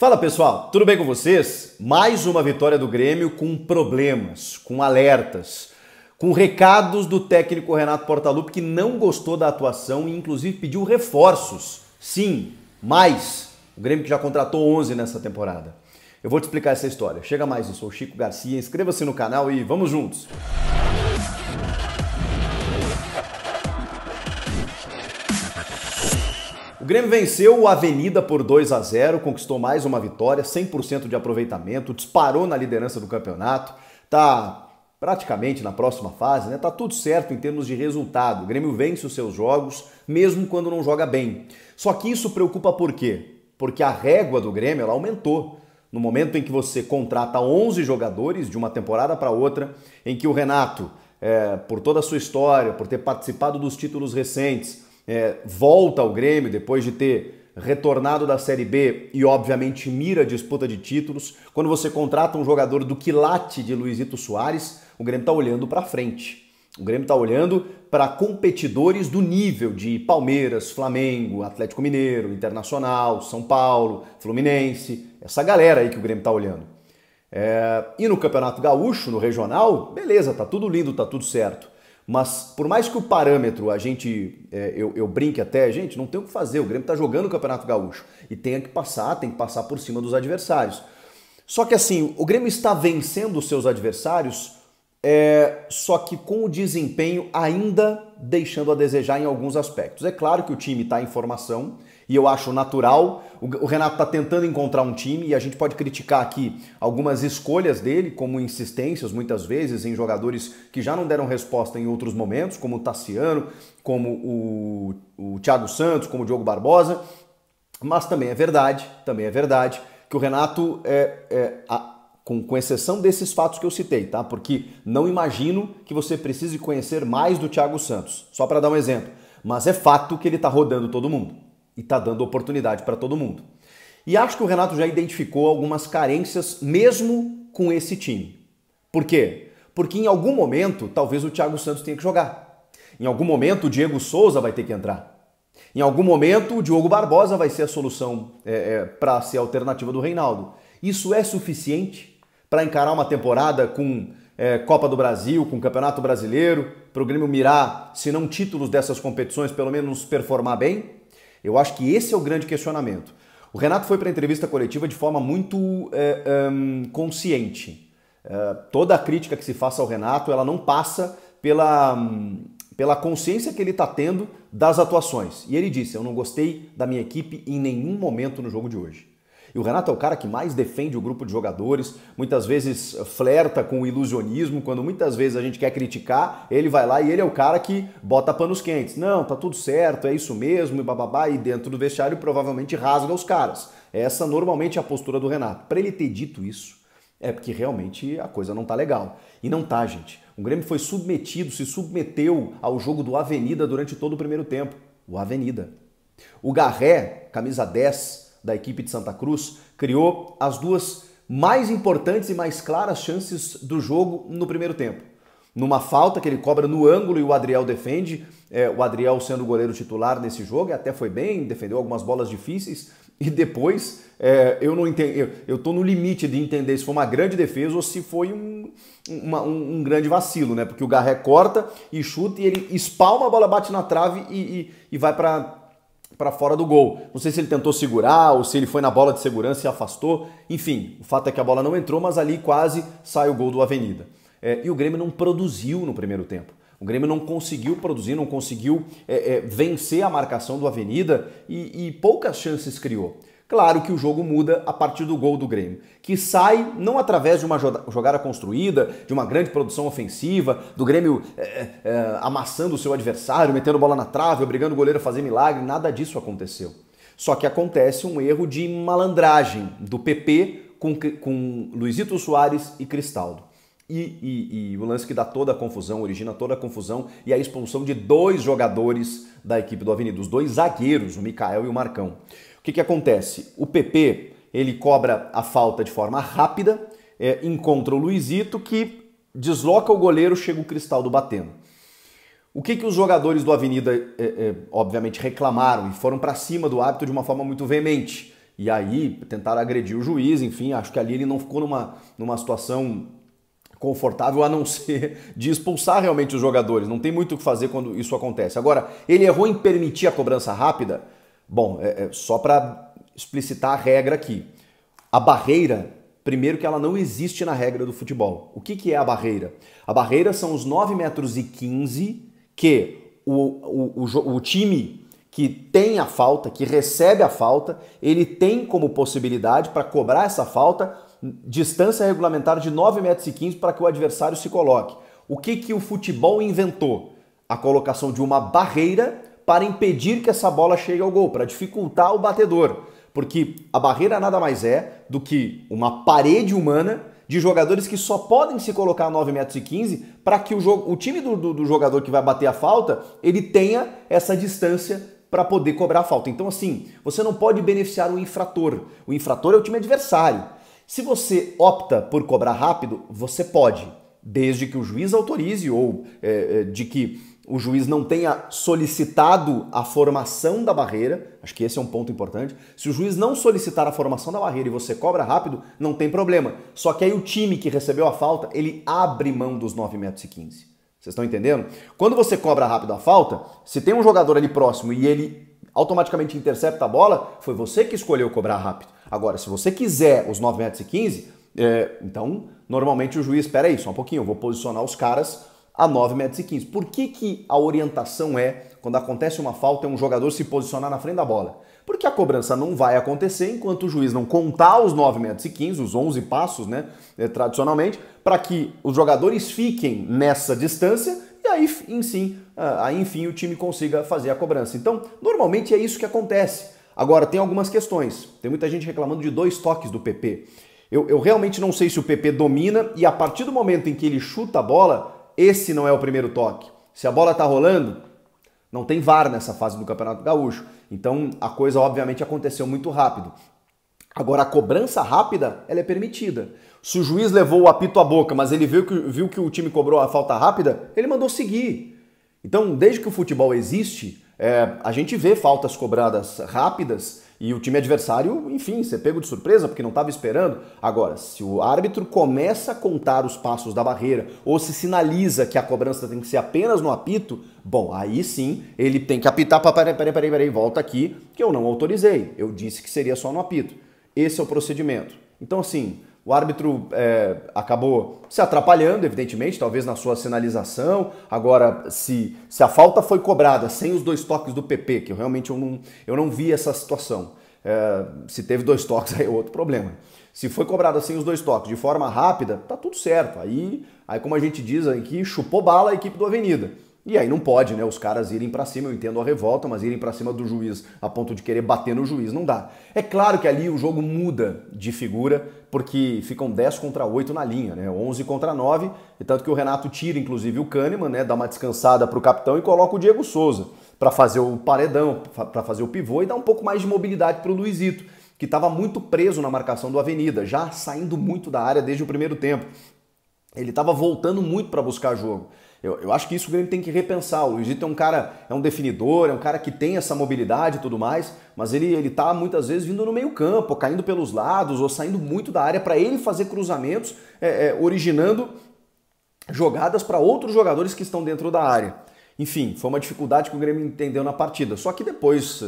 Fala pessoal, tudo bem com vocês? Mais uma vitória do Grêmio com problemas, com alertas, com recados do técnico Renato Portaluppi que não gostou da atuação e inclusive pediu reforços. Sim, mais. O Grêmio que já contratou 11 nessa temporada. Eu vou te explicar essa história. Chega mais, eu sou o Chico Garcia, inscreva-se no canal e vamos juntos! O Grêmio venceu o Avenida por 2-0, conquistou mais uma vitória, 100% de aproveitamento, disparou na liderança do campeonato, tá praticamente na próxima fase, né? Tá tudo certo em termos de resultado. O Grêmio vence os seus jogos, mesmo quando não joga bem. Só que isso preocupa por quê? Porque a régua do Grêmio ela aumentou. No momento em que você contrata 11 jogadores de uma temporada para outra, em que o Renato, por toda a sua história, por ter participado dos títulos recentes, volta ao Grêmio depois de ter retornado da Série B e obviamente mira a disputa de títulos. Quando você contrata um jogador do quilate de Luizito Soares, o Grêmio está olhando para frente. O Grêmio está olhando para competidores do nível de Palmeiras, Flamengo, Atlético Mineiro, Internacional, São Paulo, Fluminense, essa galera aí que o Grêmio está olhando. E no Campeonato Gaúcho, no regional, beleza, tá tudo lindo, tá tudo certo. Mas por mais que o parâmetro eu brinque até, gente, não tem o que fazer, o Grêmio tá jogando o Campeonato Gaúcho e tem que passar por cima dos adversários. Só que assim, o Grêmio está vencendo os seus adversários, só que com o desempenho ainda deixando a desejar em alguns aspectos. É claro que o time está em formação e eu acho natural. O Renato está tentando encontrar um time e a gente pode criticar aqui algumas escolhas dele, como insistências muitas vezes em jogadores que já não deram resposta em outros momentos, como o Tassiano, como o Thiago Santos, como o Diogo Barbosa. Mas também é verdade que o Renato com exceção desses fatos que eu citei, tá? Porque não imagino que você precise conhecer mais do Thiago Santos, só para dar um exemplo. Mas é fato que ele está rodando todo mundo e está dando oportunidade para todo mundo. E acho que o Renato já identificou algumas carências mesmo com esse time. Por quê? Porque em algum momento talvez o Thiago Santos tenha que jogar. Em algum momento o Diego Souza vai ter que entrar. Em algum momento o Diogo Barbosa vai ser a solução para ser a alternativa do Reinaldo. Isso é suficiente para encarar uma temporada com Copa do Brasil, com Campeonato Brasileiro, para o Grêmio mirar, se não títulos dessas competições, pelo menos performar bem? Eu acho que esse é o grande questionamento. O Renato foi para a entrevista coletiva de forma muito consciente. Toda a crítica que se faça ao Renato, ela não passa pela consciência que ele está tendo das atuações. E ele disse, eu não gostei da minha equipe em nenhum momento no jogo de hoje. E o Renato é o cara que mais defende o grupo de jogadores, muitas vezes flerta com o ilusionismo, quando muitas vezes a gente quer criticar, ele vai lá e ele é o cara que bota panos quentes. Não, tá tudo certo, é isso mesmo, e bababá, e dentro do vestiário provavelmente rasga os caras. Essa normalmente é a postura do Renato. Para ele ter dito isso, é porque realmente a coisa não tá legal. E não tá, gente. O Grêmio foi submetido, se submeteu ao jogo do Avenida durante todo o primeiro tempo. O Avenida. O Garré, camisa 10, da equipe de Santa Cruz, criou as duas mais importantes e mais claras chances do jogo no primeiro tempo. Numa falta que ele cobra no ângulo e o Adriel defende, o Adriel sendo o goleiro titular nesse jogo, e até foi bem, defendeu algumas bolas difíceis, e depois eu não entendo, eu tô no limite de entender se foi uma grande defesa ou se foi um grande vacilo, né? Porque o Garré corta e chuta e ele espalma, a bola bate na trave e vai para fora do gol. Não sei se ele tentou segurar ou se ele foi na bola de segurança e afastou. Enfim, o fato é que a bola não entrou, mas ali quase sai o gol do Avenida. E o Grêmio não produziu no primeiro tempo. O Grêmio não conseguiu produzir, não conseguiu vencer a marcação do Avenida e poucas chances criou. Claro que o jogo muda a partir do gol do Grêmio, que sai não através de uma jogada construída, de uma grande produção ofensiva, do Grêmio amassando o seu adversário, metendo bola na trave, obrigando o goleiro a fazer milagre, nada disso aconteceu. Só que acontece um erro de malandragem do PP com Luizito Soares e Cristaldo. E o lance que dá toda a confusão, origina toda a confusão, e a expulsão de 2 jogadores da equipe do Avenida, os 2 zagueiros, o Mikael e o Marcão. O que acontece? O PP, ele cobra a falta de forma rápida, encontra o Luizito, que desloca o goleiro, chega o Cristaldo batendo. O que os jogadores do Avenida, obviamente, reclamaram e foram para cima do árbitro de uma forma muito veemente. e aí tentaram agredir o juiz, enfim, acho que ali ele não ficou numa situação confortável a não ser de expulsar realmente os jogadores. Não tem muito o que fazer quando isso acontece. Agora, ele errou em permitir a cobrança rápida? Bom, só para explicitar a regra aqui. A barreira, primeiro que ela não existe na regra do futebol. O que é a barreira? A barreira são os 9,15 metros que o time que tem a falta, que recebe a falta, ele tem como possibilidade para cobrar essa falta distância regulamentar de 9,15 metros para que o adversário se coloque. O que o futebol inventou? A colocação de uma barreira para impedir que essa bola chegue ao gol, para dificultar o batedor. Porque a barreira nada mais é do que uma parede humana de jogadores que só podem se colocar a 9,15 metros para que o time do jogador que vai bater a falta, ele tenha essa distância para poder cobrar a falta. Então assim, você não pode beneficiar o infrator. O infrator é o time adversário. Se você opta por cobrar rápido, você pode, desde que o juiz autorize ou de que o juiz não tenha solicitado a formação da barreira, acho que esse é um ponto importante. Se o juiz não solicitar a formação da barreira e você cobra rápido, não tem problema. Só que aí o time que recebeu a falta, ele abre mão dos 9,15 metros. Vocês estão entendendo? Quando você cobra rápido a falta, se tem um jogador ali próximo e ele automaticamente intercepta a bola, foi você que escolheu cobrar rápido. Agora, se você quiser os 9,15 metros, então, normalmente o juiz, espera aí, só um pouquinho, eu vou posicionar os caras a 9,15 metros. Por que a orientação quando acontece uma falta, é um jogador se posicionar na frente da bola? Porque a cobrança não vai acontecer enquanto o juiz não contar os 9,15 metros, os 11 passos, né, tradicionalmente, para que os jogadores fiquem nessa distância e aí, enfim, o time consiga fazer a cobrança. Então, normalmente é isso que acontece. Agora, tem algumas questões. Tem muita gente reclamando de 2 toques do PP. Eu realmente não sei se o PP domina e a partir do momento em que ele chuta a bola, esse não é o primeiro toque. Se a bola tá rolando, não tem VAR nessa fase do Campeonato Gaúcho. Então, a coisa obviamente aconteceu muito rápido. Agora, a cobrança rápida, ela é permitida. Se o juiz levou o apito à boca, mas ele viu que o time cobrou a falta rápida, ele mandou seguir. Então, desde que o futebol existe, a gente vê faltas cobradas rápidas e o time adversário, enfim, ser pego de surpresa porque não estava esperando. Agora, se o árbitro começa a contar os passos da barreira ou se sinaliza que a cobrança tem que ser apenas no apito, bom, aí sim ele tem que apitar, peraí, volta aqui, que eu não autorizei. Eu disse que seria só no apito. Esse é o procedimento. Então, assim, o árbitro acabou se atrapalhando, evidentemente, talvez na sua sinalização. Agora, se a falta foi cobrada sem os 2 toques do PP, que realmente eu não vi essa situação. Se teve 2 toques, aí é outro problema. Se foi cobrada sem os 2 toques de forma rápida, tá tudo certo. Aí como a gente diz aqui, chupou bala a equipe do Avenida. E aí não pode, né, os caras irem pra cima, eu entendo a revolta, mas irem pra cima do juiz a ponto de querer bater no juiz, não dá. É claro que ali o jogo muda de figura, porque ficam 10 contra 8 na linha, né, 11 contra 9, e tanto que o Renato tira inclusive o Kahneman, né, dá uma descansada pro capitão e coloca o Diego Souza para fazer o paredão, para fazer o pivô e dar um pouco mais de mobilidade pro Luizito, que estava muito preso na marcação do Avenida, já saindo muito da área desde o primeiro tempo. Ele estava voltando muito para buscar jogo. Eu acho que isso o Grêmio tem que repensar. O Luizito é um definidor, é um cara que tem essa mobilidade e tudo mais, mas ele tá muitas vezes vindo no meio campo, caindo pelos lados ou saindo muito da área para ele fazer cruzamentos, originando jogadas para outros jogadores que estão dentro da área. Enfim, foi uma dificuldade que o Grêmio entendeu na partida. Só que depois...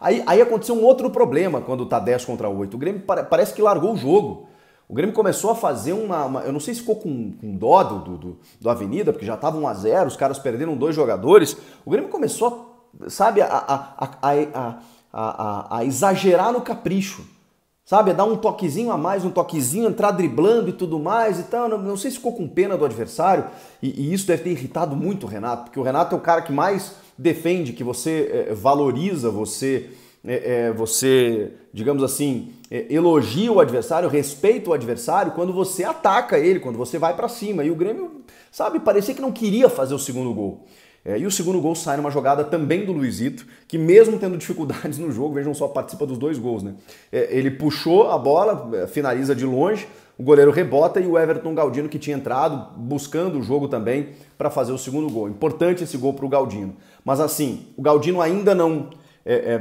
Aí aconteceu um outro problema quando tá 10 contra 8. O Grêmio parece que largou o jogo. O Grêmio começou a fazer eu não sei se ficou com dó do Avenida, porque já estava 1-0, os caras perderam 2 jogadores. O Grêmio começou, sabe, a exagerar no capricho, sabe, a dar um toquezinho a mais, um toquezinho, entrar driblando e tudo mais e tal. Não sei se ficou com pena do adversário, e isso deve ter irritado muito o Renato, porque o Renato é o cara que mais defende, que você valoriza, você, digamos assim, elogia o adversário, respeita o adversário quando você ataca ele, quando você vai pra cima. E o Grêmio, sabe, parecia que não queria fazer o segundo gol. E o segundo gol sai numa jogada também do Luizito, que mesmo tendo dificuldades no jogo, vejam só, participa dos 2 gols, né? Ele puxou a bola, finaliza de longe, o goleiro rebota e o Everton Galdino, que tinha entrado buscando o jogo também para fazer o segundo gol. Importante esse gol para o Galdino. Mas assim, o Galdino ainda não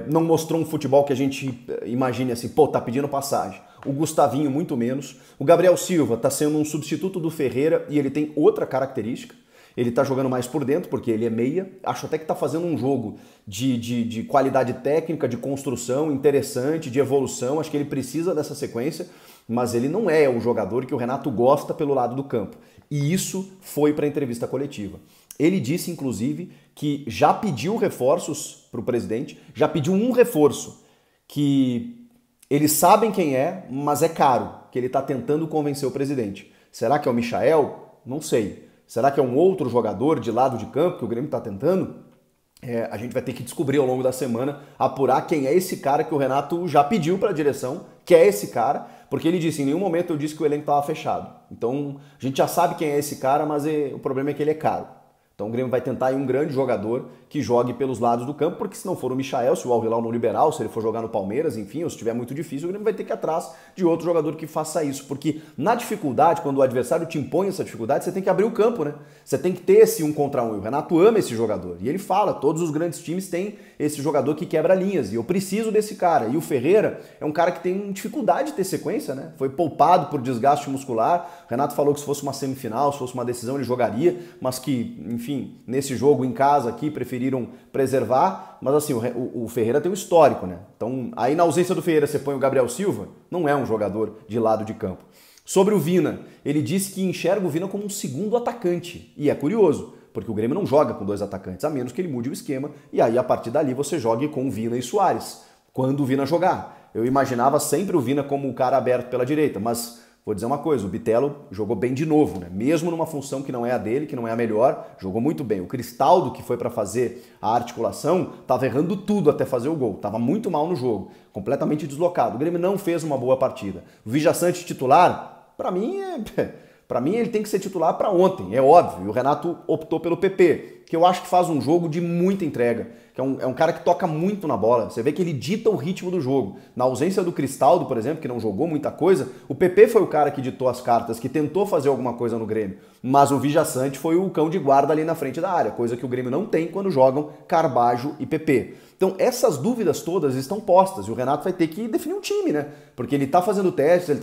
não mostrou um futebol que a gente imagine assim, pô, tá pedindo passagem. O Gustavinho muito menos. O Gabriel Silva tá sendo um substituto do Ferreira e ele tem outra característica. Ele tá jogando mais por dentro, porque ele é meia. Acho até que tá fazendo um jogo de qualidade técnica, de construção interessante, de evolução. Acho que ele precisa dessa sequência, mas ele não é o jogador que o Renato gosta pelo lado do campo. E isso foi para a entrevista coletiva. Ele disse, inclusive, que já pediu reforços para o presidente, já pediu um reforço, que eles sabem quem é, mas é caro, que ele está tentando convencer o presidente. Será que é o Michael? Não sei. Será que é um outro jogador de lado de campo que o Grêmio está tentando? A gente vai ter que descobrir ao longo da semana, apurar quem é esse cara que o Renato já pediu para a direção, que é esse cara, porque ele disse, em nenhum momento eu disse que o elenco estava fechado. Então a gente já sabe quem é esse cara, mas o problema é que ele é caro. Então o Grêmio vai tentar aí um grande jogador que jogue pelos lados do campo, porque se não for o Michael, se o Al Hilal não liberar, ou se ele for jogar no Palmeiras, enfim, ou se estiver muito difícil, o Grêmio vai ter que ir atrás de outro jogador que faça isso. Porque na dificuldade, quando o adversário te impõe essa dificuldade, você tem que abrir o campo, né? Você tem que ter esse 1 contra 1. E o Renato ama esse jogador. E ele fala, todos os grandes times têm esse jogador que quebra linhas. E eu preciso desse cara. E o Ferreira é um cara que tem dificuldade de ter sequência, né? Foi poupado por desgaste muscular. O Renato falou que se fosse uma semifinal, se fosse uma decisão, ele jogaria, mas que, enfim, nesse jogo em casa aqui, preferiram preservar, mas assim, o Ferreira tem um histórico, né? Então, aí na ausência do Ferreira você põe o Gabriel Silva, não é um jogador de lado de campo. Sobre o Vina, ele disse que enxerga o Vina como um segundo atacante, e é curioso, porque o Grêmio não joga com 2 atacantes, a menos que ele mude o esquema, e aí a partir dali você jogue com Vina e Soares, quando o Vina jogar. Eu imaginava sempre o Vina como o cara aberto pela direita, mas vou dizer uma coisa, o Bitelo jogou bem de novo, né? Mesmo numa função que não é a dele, que não é a melhor, jogou muito bem. O Cristaldo, que foi para fazer a articulação, estava errando tudo até fazer o gol. Estava muito mal no jogo, completamente deslocado. O Grêmio não fez uma boa partida. O Vijaçante titular, para mim, ele tem que ser titular para ontem, é óbvio. E o Renato optou pelo PP, que eu acho que faz um jogo de muita entrega, que é um cara que toca muito na bola. Você vê que ele dita o ritmo do jogo. Na ausência do Cristaldo, por exemplo, que não jogou muita coisa, o PP foi o cara que ditou as cartas, que tentou fazer alguma coisa no Grêmio. Mas o Vijaçante foi o cão de guarda ali na frente da área, coisa que o Grêmio não tem quando jogam Carbajo e PP. Então essas dúvidas todas estão postas e o Renato vai ter que definir um time, né? Porque ele tá fazendo testes,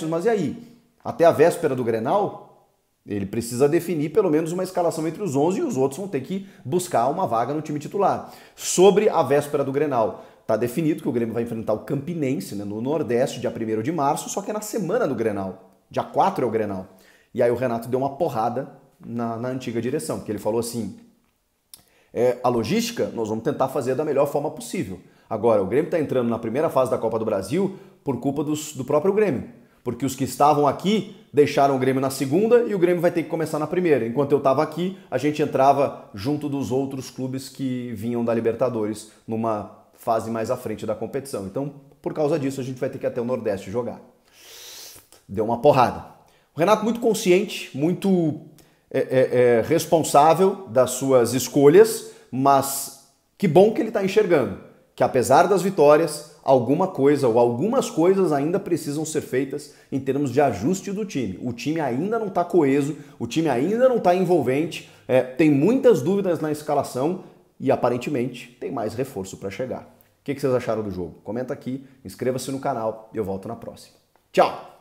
mas e aí? Até a véspera do Grenal, ele precisa definir pelo menos uma escalação entre os 11 e os outros vão ter que buscar uma vaga no time titular. Sobre a véspera do Grenal, está definido que o Grêmio vai enfrentar o Campinense, né, no Nordeste, dia 1º de março, só que é na semana do Grenal. Dia 4 é o Grenal. E aí o Renato deu uma porrada na antiga direção, porque ele falou assim, a logística nós vamos tentar fazer da melhor forma possível. Agora, o Grêmio está entrando na primeira fase da Copa do Brasil por culpa do próprio Grêmio. Porque os que estavam aqui deixaram o Grêmio na segunda e o Grêmio vai ter que começar na primeira. Enquanto eu estava aqui, a gente entrava junto dos outros clubes que vinham da Libertadores numa fase mais à frente da competição. Então, por causa disso, a gente vai ter que ir até o Nordeste jogar. Deu uma porrada. O Renato muito consciente, muito responsável das suas escolhas, mas que bom que ele está enxergando que apesar das vitórias, alguma coisa ou algumas coisas ainda precisam ser feitas em termos de ajuste do time. O time ainda não está coeso, o time ainda não está envolvente, tem muitas dúvidas na escalação e aparentemente tem mais reforço para chegar. O que vocês acharam do jogo? Comenta aqui, inscreva-se no canal e eu volto na próxima. Tchau!